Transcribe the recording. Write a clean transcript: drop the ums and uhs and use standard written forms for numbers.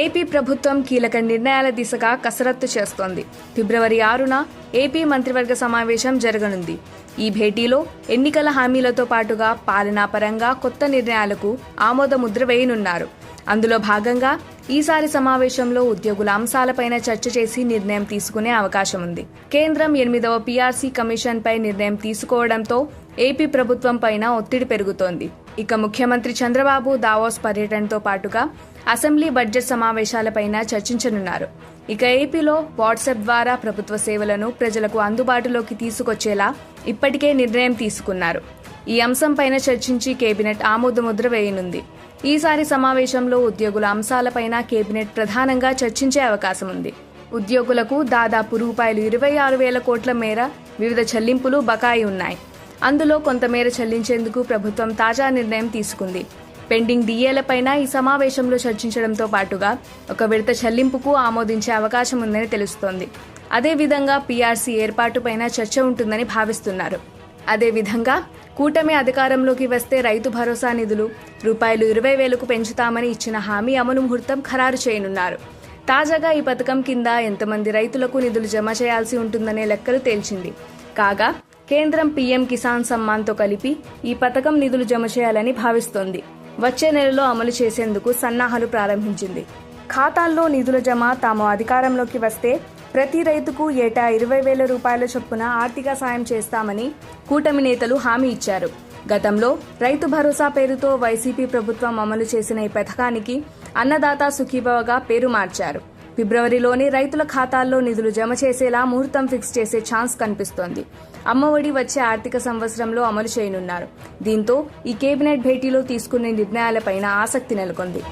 AP ప్రభుత్వం కీలక నిర్ణయాల దిశగా కసరత్తు చేస్తోంది. ఫిబ్రవరి 6న ఏపీ మంత్రివర్గ సమావేశం జరగనుంది. ఈ భేటీలో ఎన్నికల హామీలతో పాటుగా పాలనాపరంగా కొత్త నిర్ణయాలకు ఆమోదముద్ర వేయనున్నారు. అందులో భాగంగా ఈసారి సమావేశంలో ఉద్యోగుల అంశాలపైన చర్చ చేసి నిర్ణయం తీసుకునే అవకాశం ఉంది. కేంద్రం 8వ పీఆర్సీ కమిషన్పై నిర్ణయం తీసుకోవడంతో ఏపీ ప్రభుత్వం పైన ఒత్తిడి పెరుగుతోంది. ఇక ముఖ్యమంత్రి చంద్రబాబు దావోస్ పర్యటనతో పాటుగా అసెంబ్లీ బడ్జెట్ సమావేశాలపైన చర్చించనున్నారు. ఇక ఏపీలో వాట్సాప్ ద్వారా ప్రభుత్వ సేవలను ప్రజలకు అందుబాటులోకి తీసుకొచ్చేలా ఇప్పటికే నిర్ణయం తీసుకున్నారు. ఈ అంశంపైన చర్చించి కేబినెట్ ఆమోదముద్ర వేయనుంది. ఈసారి సమావేశంలో ఉద్యోగుల అంశాలపైన కేబినెట్ ప్రధానంగా చర్చించే అవకాశం ఉంది. ఉద్యోగులకు దాదాపు ₹26,000 కోట్ల మేర వివిధ చెల్లింపులు బకాయి ఉన్నాయి. అందులో కొంతమేర చెల్లించేందుకు ప్రభుత్వం తాజా నిర్ణయం తీసుకుంది. పెండింగ్ డిఏలపైన ఈ సమావేశంలో చర్చించడంతో పాటుగా ఒక విడత చెల్లింపుకు ఆమోదించే అవకాశం ఉందని తెలుస్తోంది. అదేవిధంగా పీఆర్సీ ఏర్పాటుపైన చర్చ ఉంటుందని భావిస్తున్నారు. అదేవిధంగా కూటమి అధికారంలోకి వస్తే రైతు భరోసా నిధులు ₹20,000కు పెంచుతామని ఇచ్చిన హామీ అమలు ముహూర్తం ఖరారు చేయనున్నారు. తాజాగా ఈ పథకం కింద ఎంతమంది రైతులకు నిధులు జమ చేయాల్సి ఉంటుందనే లెక్కలు తేల్చింది. కాగా కేంద్రం పీఎం కిసాన్ సమ్మాన్తో కలిపి ఈ పథకం నిధులు జమ చేయాలని భావిస్తోంది. వచ్చే నెలలో అమలు చేసేందుకు సన్నాహాలు ప్రారంభించింది. ఖాతాల్లో నిధుల జమ తాము అధికారంలోకి వస్తే ప్రతి రైతుకు ఏటా ₹20,000 చొప్పున ఆర్థిక సాయం చేస్తామని కూటమి నేతలు హామీ ఇచ్చారు. గతంలో రైతు భరోసా పేరుతో వైసీపీ ప్రభుత్వం అమలు చేసిన ఈ పథకానికి అన్నదాత సుఖీభవగా పేరు మార్చారు. ఫిబ్రవరిలోనే రైతుల ఖాతాల్లో నిధులు జమ చేసేలా ముహూర్తం ఫిక్స్ చేసే ఛాన్స్ కనిపిస్తోంది. అమ్మఒడి వచ్చే ఆర్థిక సంవత్సరంలో అమలు చేయనున్నారు. దీంతో ఈ కేబినెట్ భేటీలో తీసుకునే నిర్ణయాలపైన ఆసక్తి నెలకొంది.